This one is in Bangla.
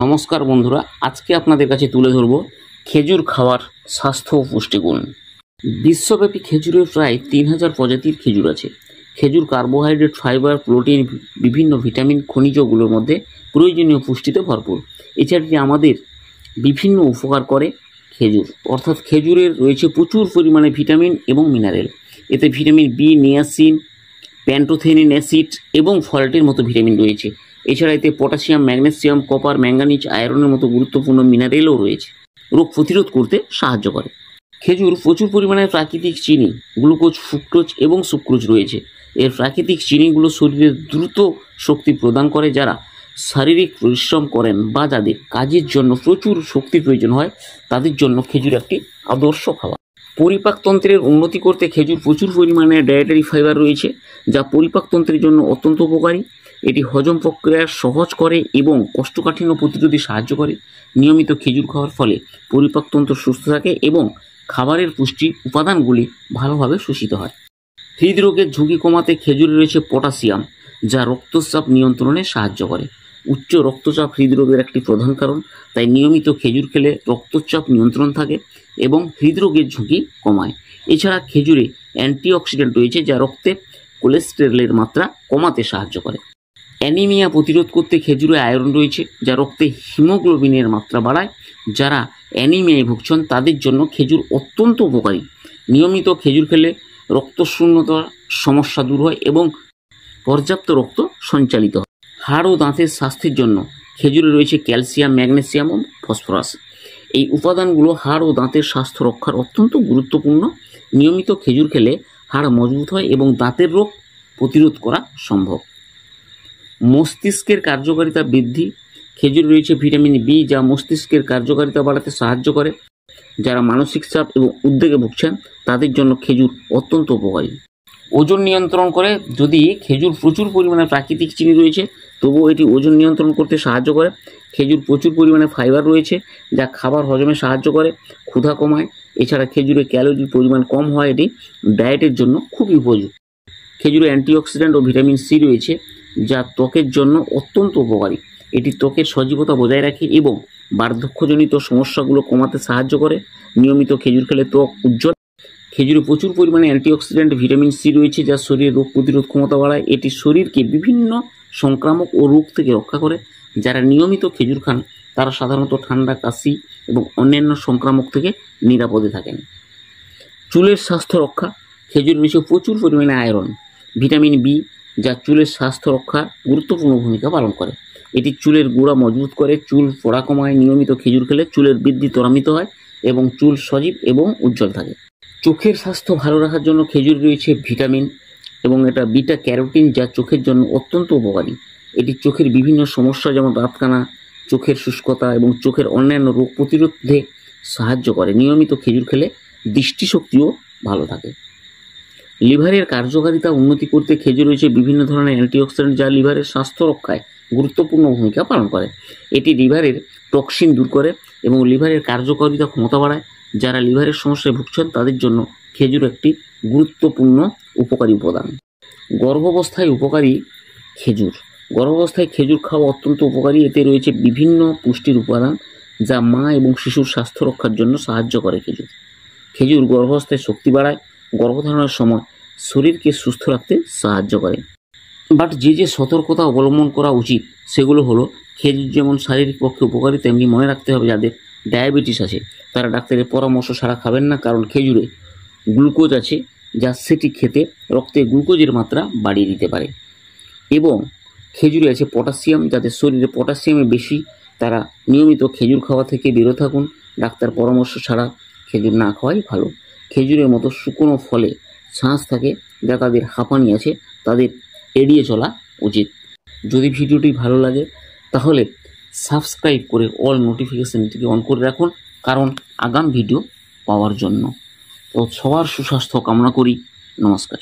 নমস্কার বন্ধুরা, আজকে আপনাদের কাছে তুলে ধরব খেজুর খাওয়ার স্বাস্থ্য ও পুষ্টিগুণ। বিশ্বব্যাপী খেজুরের প্রায় 3000 প্রজাতির খেজুর আছে। খেজুর কার্বোহাইড্রেট, ফাইবার, প্রোটিন, বিভিন্ন ভিটামিন, খনিজগুলোর মধ্যে প্রয়োজনীয় পুষ্টিতে ভরপুর। এছাড়া আমাদের বিভিন্ন উপকার করে খেজুর, অর্থাৎ খেজুরের রয়েছে প্রচুর পরিমাণে ভিটামিন এবং মিনারেল। এতে ভিটামিন বি, নিয়াসিন, প্যান্টোথেনিন অ্যাসিড এবং ফলেটের মতো ভিটামিন রয়েছে। এছাড়া এতে পটাশিয়াম, ম্যাগনেসিয়াম, কপার, ম্যাঙ্গানিজ, আয়রনের মতো গুরুত্বপূর্ণ মিনারেলও রয়েছে। রোগ প্রতিরোধ করতে সাহায্য করে। খেজুর প্রচুর পরিমাণে প্রাকৃতিক চিনি, গ্লুকোজ, ফ্রুক্টোজ এবং সুক্রোজ রয়েছে। এর প্রাকৃতিক চিনিগুলো শরীরে দ্রুত শক্তি প্রদান করে। যারা শারীরিক পরিশ্রম করেন বা যাদের কাজের জন্য প্রচুর শক্তির প্রয়োজন হয়, তাদের জন্য খেজুর একটি আদর্শ খাবার। পরিপাকতন্ত্রের উন্নতি করতে খেজুর প্রচুর পরিমাণে ডায়েটারি ফাইবার রয়েছে, যা পরিপাকতন্ত্রের জন্য অত্যন্ত উপকারী। এটি হজম প্রক্রিয়া সহজ করে এবং কোষ্ঠকাঠিন্য প্রতিরোধে সাহায্য করে। নিয়মিত খেজুর খাওয়ার ফলে পরিপাকতন্ত্র সুস্থ থাকে এবং খাবারের পুষ্টি উপাদানগুলি ভালোভাবে শোষিত হয়। হৃদরোগের ঝুঁকি কমাতে খেজুরে রয়েছে পটাশিয়াম, যা রক্তচাপ নিয়ন্ত্রণে সাহায্য করে। উচ্চ রক্তচাপ হৃদরোগের একটি প্রধান কারণ, তাই নিয়মিত খেজুর খেলে রক্তচাপ নিয়ন্ত্রণ থাকে এবং হৃদরোগের ঝুঁকি কমায়। এছাড়া খেজুরে অ্যান্টিঅক্সিডেন্ট রয়েছে, যা রক্তে কোলেস্টেরলের মাত্রা কমাতে সাহায্য করে। অ্যানিমিয়া প্রতিরোধ করতে খেজুরে আয়রন রয়েছে, যা রক্তে হিমোগ্লোবিনের মাত্রা বাড়ায়। যারা অ্যানিমিয়ায় ভুগছেন তাদের জন্য খেজুর অত্যন্ত উপকারী। নিয়মিত খেজুর খেলে রক্তশূন্যতার সমস্যা দূর হয় এবং পর্যাপ্ত রক্ত সঞ্চালিত হয়। হাড় ও দাঁতের স্বাস্থ্যের জন্য খেজুরে রয়েছে ক্যালসিয়াম, ম্যাগনেসিয়াম ও ফসফরাস। এই উপাদানগুলো হাড় ও দাঁতের স্বাস্থ্য রক্ষার অত্যন্ত গুরুত্বপূর্ণ। নিয়মিত খেজুর খেলে হাড় মজবুত হয় এবং দাঁতের রোগ প্রতিরোধ করা সম্ভব। মস্তিষ্কের কার্যকারিতা বৃদ্ধি, খেজুরে রয়েছে ভিটামিন বি, যা মস্তিষ্কের কার্যকারিতা বাড়াতে সাহায্য করে। যারা মানসিক চাপ এবং উদ্বেগে ভুগছেন তাদের জন্য খেজুর অত্যন্ত উপকারী। ওজন নিয়ন্ত্রণ করে, যদি খেজুর প্রচুর পরিমাণে প্রাকৃতিক চিনি রয়েছে তবুও এটি ওজন নিয়ন্ত্রণ করতে সাহায্য করে। খেজুর প্রচুর পরিমাণে ফাইবার রয়েছে, যা খাবার হজমে সাহায্য করে, ক্ষুধা কমায়। এছাড়া খেজুরে ক্যালোরির পরিমাণ কম হয়, এটি ডায়েটের জন্য খুবই উপযুক্ত। খেজুরে অ্যান্টিঅক্সিডেন্ট ও ভিটামিন সি রয়েছে, যা ত্বকের জন্য অত্যন্ত উপকারী। এটি ত্বকের সজীবতা বজায় রাখে এবং বার্ধক্যজনিত সমস্যাগুলো কমাতে সাহায্য করে। নিয়মিত খেজুর খেলে ত্বক উজ্জ্বল। খেজুরে প্রচুর পরিমাণে অ্যান্টিঅক্সিডেন্ট ভিটামিন সি রয়েছে, যা শরীরের রোগ প্রতিরোধ ক্ষমতা বাড়ায়। এটি শরীরকে বিভিন্ন সংক্রামক ও রোগ থেকে রক্ষা করে। যারা নিয়মিত খেজুর খান তারা সাধারণত ঠান্ডা, কাশি এবং অন্যান্য সংক্রামক থেকে নিরাপদে থাকেন। চুলের স্বাস্থ্য রক্ষা, খেজুরে রয়েছে প্রচুর পরিমাণে আয়রন, ভিটামিন বি, যা চুলের স্বাস্থ্য রক্ষার গুরুত্বপূর্ণ ভূমিকা পালন করে। এটি চুলের গোড়া মজবুত করে, চুল পড়া কমায়। নিয়মিত খেজুর খেলে চুলের বৃদ্ধি ত্বরান্বিত হয় এবং চুল সজীব এবং উজ্জ্বল থাকে। চোখের স্বাস্থ্য ভালো রাখার জন্য খেজুর রয়েছে ভিটামিন এবং এটা বিটা ক্যারোটিন, যা চোখের জন্য অত্যন্ত উপকারী। এটি চোখের বিভিন্ন সমস্যা যেমন রাতকানা, চোখের শুষ্কতা এবং চোখের অন্যান্য রোগ প্রতিরোধে সাহায্য করে। নিয়মিত খেজুর খেলে দৃষ্টিশক্তিও ভালো থাকে। লিভারের কার্যকারিতা উন্নতি করতে খেজুর রয়েছে বিভিন্ন ধরনের অ্যান্টিঅক্সিডেন্ট, যা লিভারের স্বাস্থ্য রক্ষায় গুরুত্বপূর্ণ ভূমিকা পালন করে। এটি লিভারের টক্সিন দূর করে এবং লিভারের কার্যকারিতা ক্ষমতা বাড়ায়। যারা লিভারের সমস্যায় ভুগছেন তাদের জন্য খেজুর একটি গুরুত্বপূর্ণ উপকারী উপাদান। গর্ভাবস্থায় উপকারী খেজুর, গর্ভাবস্থায় খেজুর খাওয়া অত্যন্ত উপকারী। এতে রয়েছে বিভিন্ন পুষ্টির উপাদান, যা মা এবং শিশুর স্বাস্থ্য রক্ষার জন্য সাহায্য করে। খেজুর গর্ভাবস্থায় শক্তি বাড়ায়, গর্ভধারণের সময় শরীরকে সুস্থ রাখতে সাহায্য করে। বাট যে সতর্কতা অবলম্বন করা উচিত সেগুলো হলো, খেজুর যেমন শারীরিক পক্ষে উপকারী, তেমনি মনে রাখতে হবে যাদের ডায়াবেটিস আছে তারা ডাক্তারের পরামর্শ ছাড়া খাবেন না, কারণ খেজুরে গ্লুকোজ আছে, যা সেটি খেতে রক্তে গ্লুকোজের মাত্রা বাড়িয়ে দিতে পারে। এবং খেজুরে আছে পটাশিয়াম, যাদের শরীরে পটাশিয়ামের বেশি তারা নিয়মিত খেজুর খাওয়া থেকে বিরত থাকুন। ডাক্তার পরামর্শ ছাড়া খেজুর না খাওয়াই ভালো। খেজুরের মতো শুকনো ফলে ছাঁচ থাকে, যা তাদের হাঁপানি আছে তাদের এড়িয়ে চলা উচিত। যদি ভিডিওটি ভালো লাগে তাহলে সাবস্ক্রাইব করে অল নোটিফিকেশনটিকে অন করে রাখুন, কারণ আগাম ভিডিও পাওয়ার জন্য। তো সবার সুস্বাস্থ্য কামনা করি। নমস্কার।